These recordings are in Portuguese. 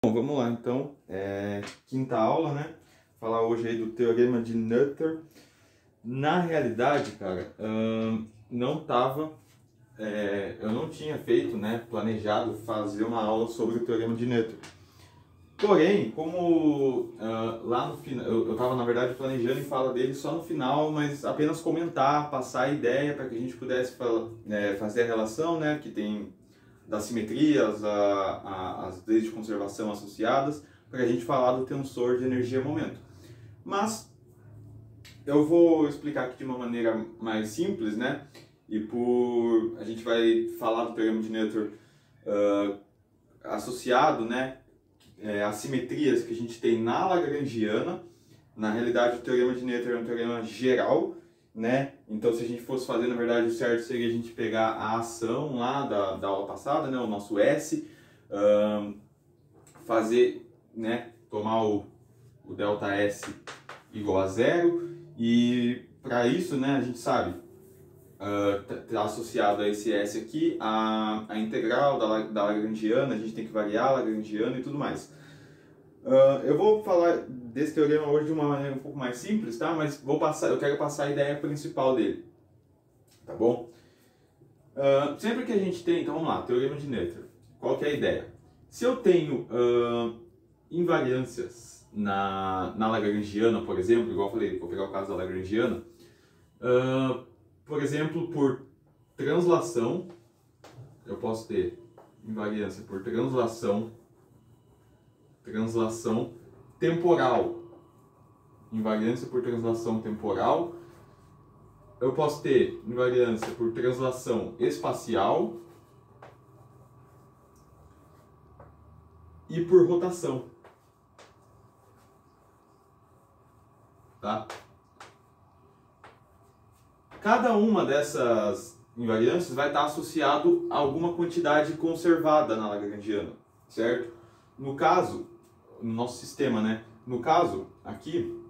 Bom, vamos lá então, quinta aula, né? Falar hoje aí do Teorema de Noether. Na realidade, cara, eu não tinha feito, né, planejado fazer uma aula sobre o Teorema de Noether. Porém, como lá no final, eu estava na verdade planejando em fala dele só no final, mas apenas comentar, passar a ideia para que a gente pudesse fazer a relação, né, que tem das simetrias, as leis de conservação associadas, para a gente falar do tensor de energia-momento. Mas eu vou explicar aqui de uma maneira mais simples, né? E a gente vai falar do teorema de Noether associado, né, às simetrias que a gente tem na Lagrangiana. Na realidade, o teorema de Noether é um teorema geral, né? Então, se a gente fosse fazer, na verdade, o certo seria a gente pegar a ação lá da aula passada, né? O nosso S, fazer, né? Tomar o ΔS igual a zero, e para isso, né, a gente sabe, tá associado a esse S aqui, a integral da Lagrangiana, a gente tem que variar a Lagrangiana e tudo mais. Eu vou falar desse teorema hoje de uma maneira um pouco mais simples, tá? Mas eu quero passar a ideia principal dele, tá bom? Sempre que a gente tem, então vamos lá, teorema de Noether. Qual que é a ideia? Se eu tenho invariâncias na Lagrangiana, por exemplo, igual eu falei, vou pegar o caso da Lagrangiana, por exemplo, por translação, eu posso ter invariância por translação temporal, invariância por translação temporal. Eu posso ter invariância por translação espacial e por rotação, tá? Cada uma dessas invariâncias vai estar associado a alguma quantidade conservada na Lagrangiana, certo? No caso, no nosso sistema, né? No caso, aqui,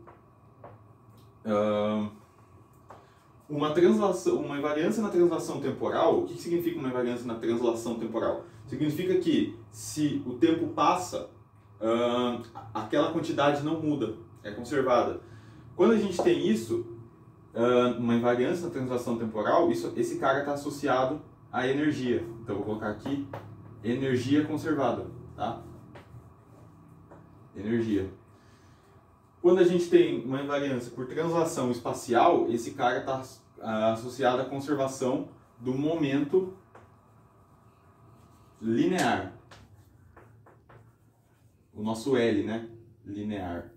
uma invariância na translação temporal. O que significa uma invariância na translação temporal? Significa que se o tempo passa, aquela quantidade não muda, é conservada. Quando a gente tem isso, uma invariância na translação temporal, esse cara está associado à energia. Então, eu vou colocar aqui energia conservada, tá? Energia. Quando a gente tem uma invariância por translação espacial, esse cara está associado à conservação do momento linear. O nosso L, né? Linear.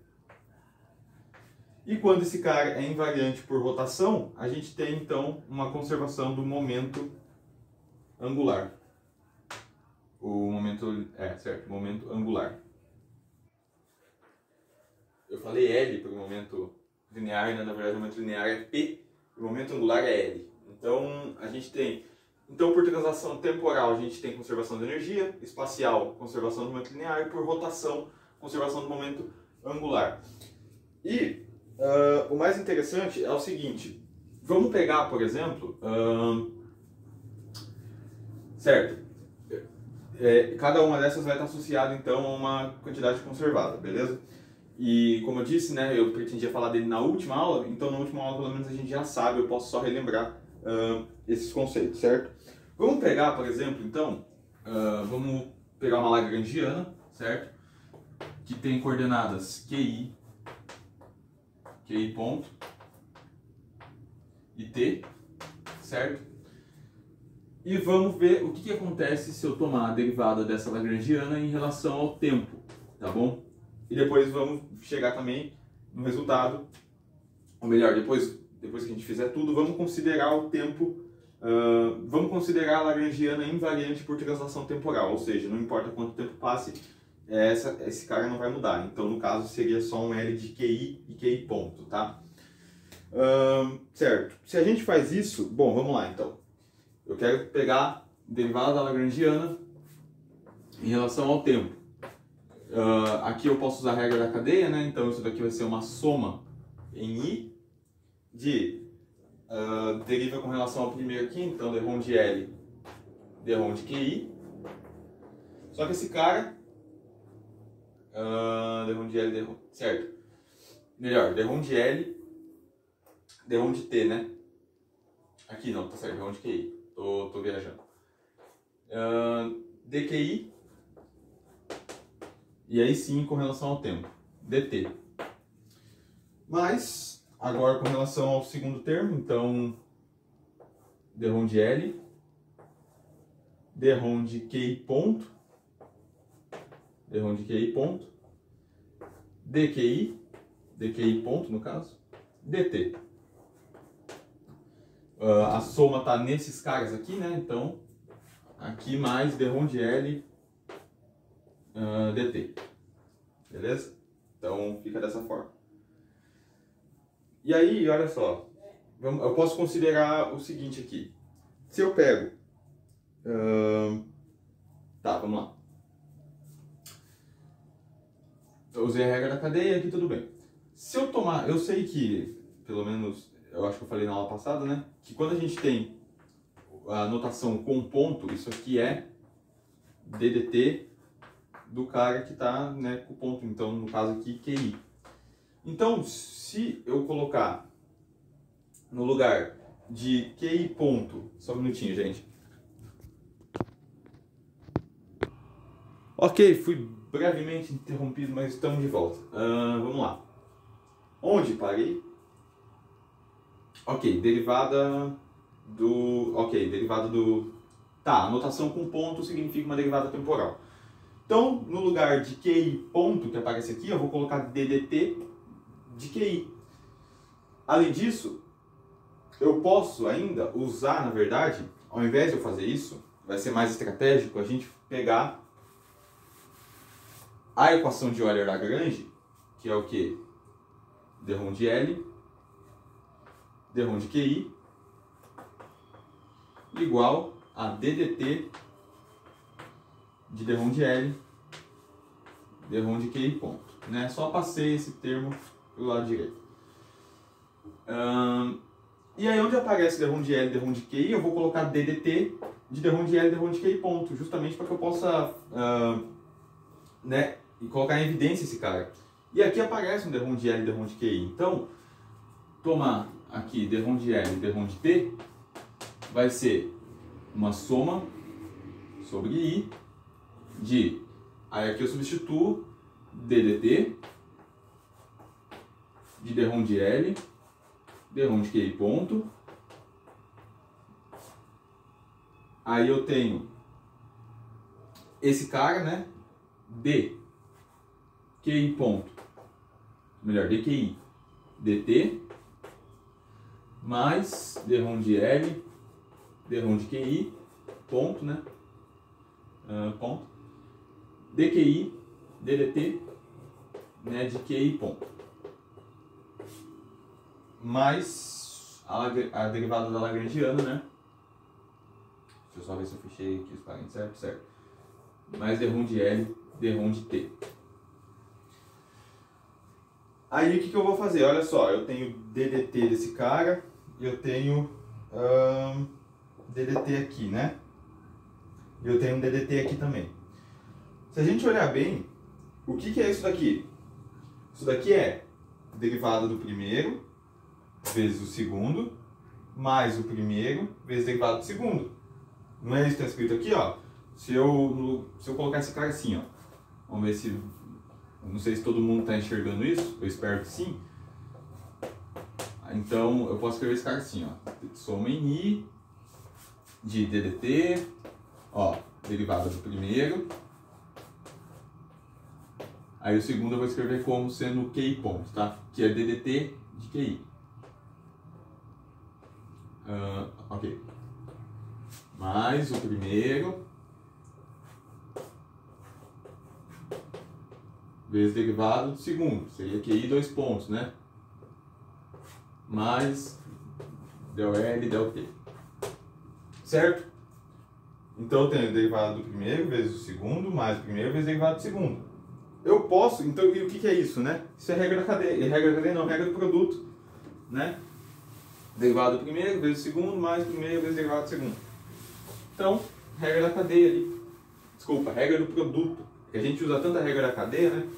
E quando esse cara é invariante por rotação, a gente tem então uma conservação do momento angular. O momento momento angular. Eu falei L para o momento linear, né? Na verdade o momento linear é P, o momento angular é L. Então a gente tem, por translação temporal a gente tem conservação de energia, espacial, conservação do momento linear, e por rotação, conservação do momento angular. E o mais interessante é o seguinte: vamos pegar, por exemplo, certo? Cada uma dessas vai estar associada então a uma quantidade conservada, beleza? E como eu disse, né, eu pretendia falar dele na última aula, então na última aula pelo menos a gente já sabe, eu posso só relembrar esses conceitos, certo? Vamos pegar, por exemplo, então, vamos pegar uma Lagrangiana, certo? Que tem coordenadas QI ponto e T, certo? E vamos ver o que acontece se eu tomar a derivada dessa Lagrangiana em relação ao tempo, tá bom? E depois vamos chegar também no resultado, ou melhor, depois que a gente fizer tudo, vamos considerar o tempo, vamos considerar a Lagrangiana invariante por translação temporal, ou seja, não importa quanto tempo passe, esse cara não vai mudar. Então, no caso, seria só um L de QI e QI ponto, tá? Certo. Se a gente faz isso, bom, vamos lá então. Eu quero pegar a derivada da Lagrangiana em relação ao tempo. Aqui eu posso usar a regra da cadeia, né? Então isso daqui vai ser uma soma em I de deriva com relação ao primeiro aqui, então dρ de L, dρ de QI. Só que esse cara D-ROM de L, D-ROM, certo. Melhor, D-ROM de L, D-ROM de T, né? Aqui não, tá certo, D-ROM de QI, tô viajando. DQI, e aí sim com relação ao tempo, DT. Mas, agora com relação ao segundo termo, então, D-ROM de L, D-ROM de QI ponto, D-ROM de QI ponto, DQI, DQI ponto no caso, DT. A soma está nesses caras aqui, né? Então, aqui mais D-ROM de L, DT. Beleza? Então, fica dessa forma. E aí, olha só, eu posso considerar o seguinte aqui. Se eu pego... tá, vamos lá. Eu usei a regra da cadeia, aqui tudo bem. Se eu tomar, eu sei que, pelo menos, eu acho que eu falei na aula passada, né? Que quando a gente tem a notação com ponto, isso aqui é DDT do cara que está, né, com ponto. Então, no caso aqui, QI. Então, se eu colocar no lugar de QI ponto, só um minutinho, gente. Ok, fui brevemente interrompido, mas estamos de volta. Vamos lá. Onde parei? Ok, derivada do... Ok, derivada do... Tá, anotação com ponto significa uma derivada temporal. Então, no lugar de QI ponto, que aparece aqui, eu vou colocar DDT de QI. Além disso, eu posso ainda usar, na verdade, ao invés de eu fazer isso, vai ser mais estratégico a gente pegar a equação de Euler-Lagrange, que é o que? D-ROM de L, D-ROM de QI, igual a DDT de D-ROM de L, D-ROM de QI ponto. Né? Só passei esse termo para o lado direito. E aí onde aparece D-ROM de L, D-ROM de QI, eu vou colocar DDT de D-ROM de L, D-ROM de QI ponto, justamente para que eu possa né, colocar em evidência esse cara. E aqui aparece um D-ROM de L, D-ROM de QI. Então, tomar aqui D-ROM de L e D-ROM de T vai ser uma soma sobre I de... Aí aqui eu substituo DDT de D-ROM de L, D-ROM de QI ponto. Aí eu tenho esse cara, né? D QI ponto, melhor, DQI DT mais D-ROM de L, D-ROM de QI ponto, né? Ponto, DQI DDT, né, de QI ponto, mais a derivada da Lagrangiana, né? Deixa eu só ver se eu fechei aqui os parênteses, certo? Mais D-ROM de L, D-ROM de T. Aí o que eu vou fazer? Olha só, eu tenho DDT desse cara e eu tenho DDT aqui, né? E eu tenho um DDT aqui também. Se a gente olhar bem, o que é isso daqui? Isso daqui é derivada do primeiro vezes o segundo, mais o primeiro vezes derivada do segundo. Não é isso que está escrito aqui, ó? Se eu colocar esse cara assim, ó. Vamos ver se... Não sei se todo mundo está enxergando isso, eu espero que sim. Então, eu posso escrever esse cara assim, ó. Soma em I de DDT, ó, derivada do primeiro. Aí o segundo eu vou escrever como sendo QI ponto, tá? Que é DDT de QI. Ok. Mais o primeiro vezes derivado do segundo, seria QI 2 pontos, né? Mais del L, del T. Certo? Então eu tenho derivado do primeiro vezes o segundo, mais o primeiro vezes derivado do segundo. Eu posso, então, e o que é isso, né? Isso é regra da cadeia, regra da cadeia não, regra do produto, né? Derivado do primeiro vezes o segundo, mais o primeiro vezes derivado do segundo. Então, regra da cadeia ali. Desculpa, regra do produto, que a gente usa tanta regra da cadeia, né?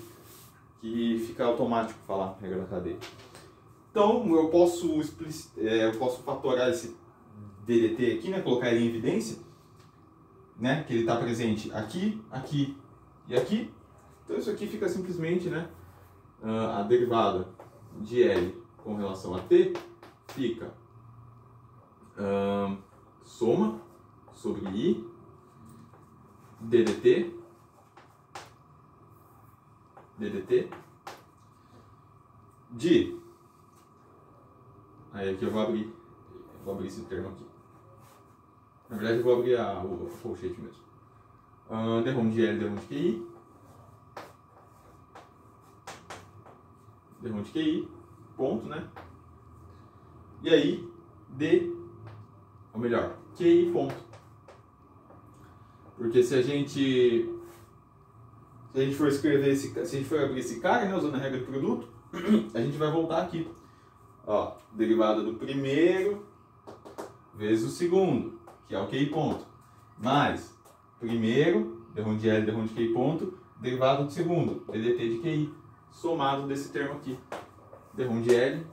Que fica automático falar regra da cadeia. Então eu posso fatorar esse DDT aqui, né? Colocar ele em evidência, né? Que ele está presente aqui, aqui e aqui. Então isso aqui fica simplesmente, né? A derivada de L com relação a T fica soma sobre I DDT de... Aí aqui eu vou abrir esse termo aqui. Na verdade eu vou abrir o colchete mesmo. Derrom de L, derrom de QI. Derrom de QI, ponto, né? E aí, ou melhor, QI, ponto. Porque se a gente for escrever se a gente for abrir esse cara, né, usando a regra do produto, a gente vai voltar aqui. Ó, derivada do primeiro vezes o segundo, que é o QI ponto, mais primeiro, derrom de L, derrom de QI ponto, derivada do segundo, DDT de QI, somado desse termo aqui, derrom de L,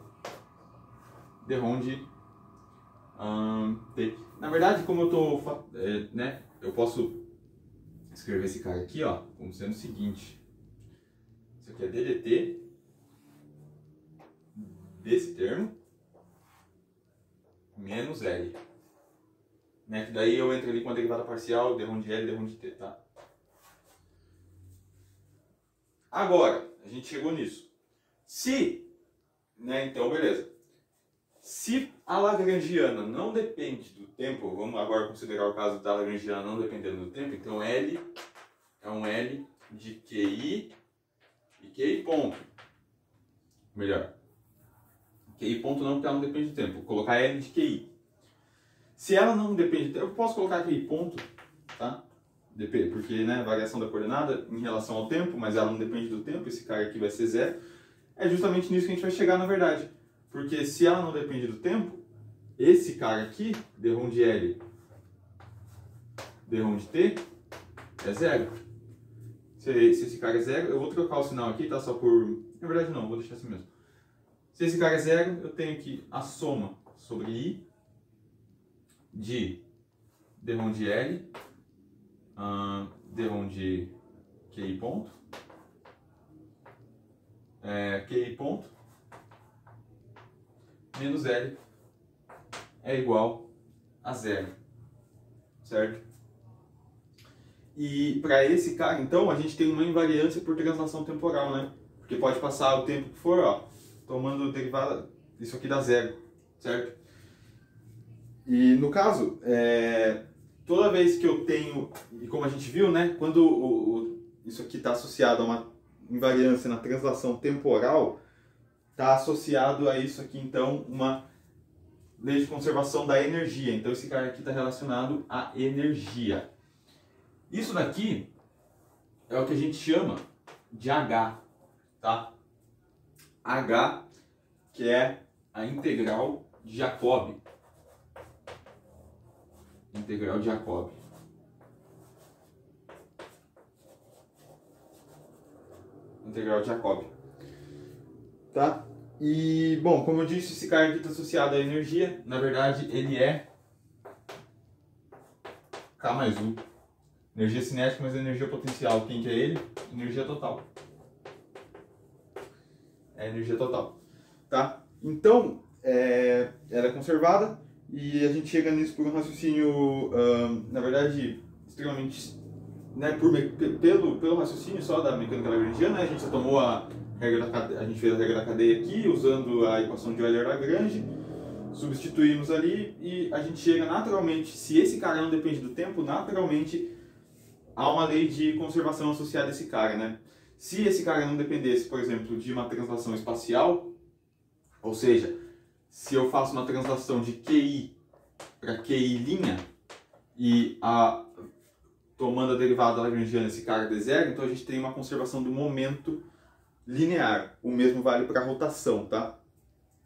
derrom de T. Na verdade, como eu tô, né, eu posso escrever esse cara aqui, ó, como sendo o seguinte: isso aqui é DDT desse termo menos L, né? Que daí eu entro ali com a derivada parcial, derrom de L, derrom de T, tá? Agora, a gente chegou nisso. Se, né, então beleza. Se a lagrangiana não depende do tempo, vamos agora considerar o caso da lagrangiana não dependendo do tempo, então L é um L de QI e QI ponto. Melhor. QI ponto não, porque ela não depende do tempo. Vou colocar L de QI. Se ela não depende do tempo, eu posso colocar QI ponto, tá? Porque, né, variação da coordenada em relação ao tempo, mas ela não depende do tempo, esse cara aqui vai ser zero. É justamente nisso que a gente vai chegar, na verdade. Porque se ela não depende do tempo, esse cara aqui, derrom de L, derrom de T, é zero. Se esse cara é zero, eu vou trocar o sinal aqui, tá? Só por... Na verdade não, vou deixar assim mesmo. Se esse cara é zero, eu tenho aqui a soma sobre I de derrom de L, derrom de QI ponto, QI ponto, menos L é igual a zero, certo? E para esse cara, então, a gente tem uma invariância por translação temporal, né? Porque pode passar o tempo que for, ó, tomando derivada, isso aqui dá zero, certo? E no caso, toda vez que eu tenho, e como a gente viu, né, quando isso aqui está associado a uma invariância na translação temporal, está associado a isso aqui, então, uma lei de conservação da energia. Então, esse cara aqui está relacionado à energia. Isso daqui é o que a gente chama de H, tá? H, que é a integral de Jacobi. Integral de Jacobi. Integral de Jacobi. Tá? E, bom, como eu disse, esse cara aqui está associado à energia. Na verdade, ele é K mais U. Energia cinética mais energia potencial. Quem que é ele? Energia total. É energia total. Tá? Então, ela é conservada e a gente chega nisso por um raciocínio, na verdade, extremamente... Né, pelo raciocínio só da mecânica lagrangiana, né, a gente só tomou a gente fez a regra da cadeia aqui, usando a equação de Euler-Lagrange, substituímos ali e a gente chega naturalmente, se esse cara não depende do tempo, naturalmente há uma lei de conservação associada a esse cara, né? Se esse cara não dependesse, por exemplo, de uma translação espacial, ou seja, se eu faço uma translação de QI para QI' e tomando a derivada lagrangiana esse cara de zero, então a gente tem uma conservação do momento linear. O mesmo vale para a rotação, tá?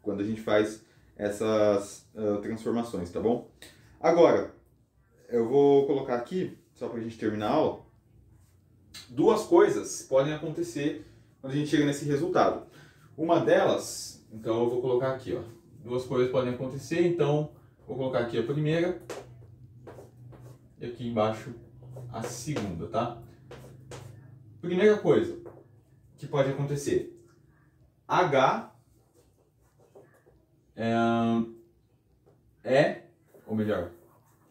Quando a gente faz essas transformações, tá bom? Agora, eu vou colocar aqui, só para a gente terminar a aula, duas coisas podem acontecer quando a gente chega nesse resultado. Uma delas, então eu vou colocar aqui, ó, duas coisas podem acontecer, então vou colocar aqui a primeira e aqui embaixo a segunda, tá? Primeira coisa que pode acontecer, H ou melhor,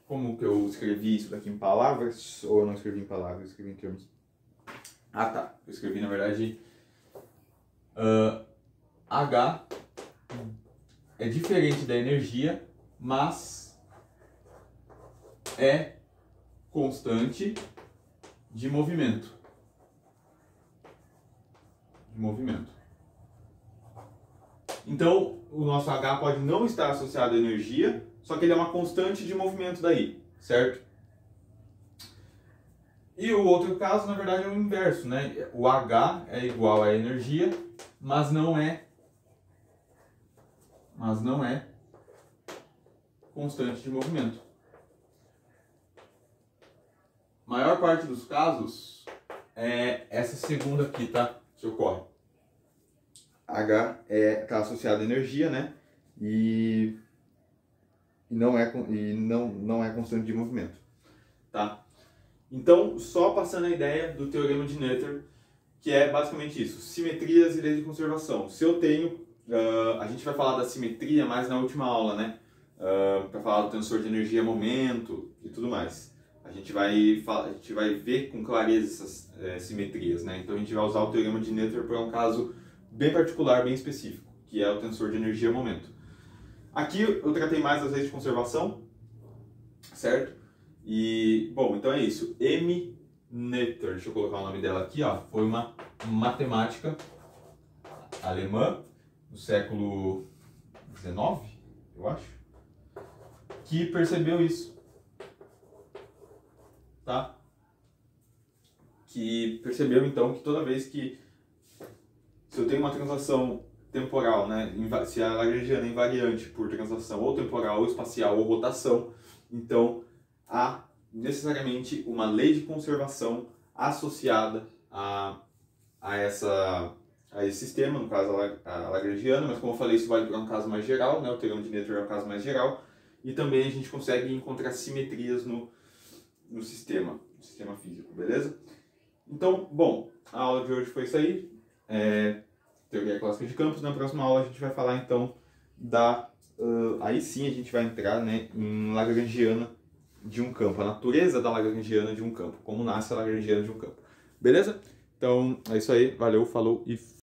como que eu escrevi isso daqui em palavras, ou eu não escrevi em palavras, eu escrevi em termos... Ah tá, eu escrevi na verdade H é diferente da energia, mas é constante de movimento. Então, o nosso H pode não estar associado à energia, só que ele é uma constante de movimento daí, certo? E o outro caso, na verdade, é o inverso, né? O H é igual à energia, mas não é constante de movimento. Maior parte dos casos é essa segunda aqui, tá? Que ocorre. H está associado à energia, né? E não é constante de movimento, tá? Então, só passando a ideia do teorema de Noether, que é basicamente isso, simetrias e leis de conservação. Se eu tenho, a gente vai falar da simetria mais na última aula, né? Para falar do tensor de energia momento e tudo mais. A gente vai ver com clareza essas simetrias, né? Então a gente vai usar o teorema de Noether para um caso bem particular, bem específico, que é o tensor de energia momento. Aqui eu tratei mais das leis de conservação, certo? E, bom, então é isso. M. Noether, deixa eu colocar o nome dela aqui, ó, foi uma matemática alemã do século XIX, eu acho, que percebeu isso, tá? Que percebeu então que toda vez que se eu tenho uma translação temporal, né, se a lagrangiana é invariante por translação ou temporal, ou espacial, ou rotação, então há necessariamente uma lei de conservação associada a esse sistema, no caso a lagrangiana, mas como eu falei, isso vale para um caso mais geral, né, o teorema de Noether é um caso mais geral, e também a gente consegue encontrar simetrias no sistema físico, beleza? Então, bom, a aula de hoje foi isso aí. Teoria clássica de campos. Na próxima aula a gente vai falar então aí sim a gente vai entrar, né, em lagrangiana de um campo, a natureza da lagrangiana de um campo, como nasce a lagrangiana de um campo. Beleza? Então é isso aí, valeu, falou e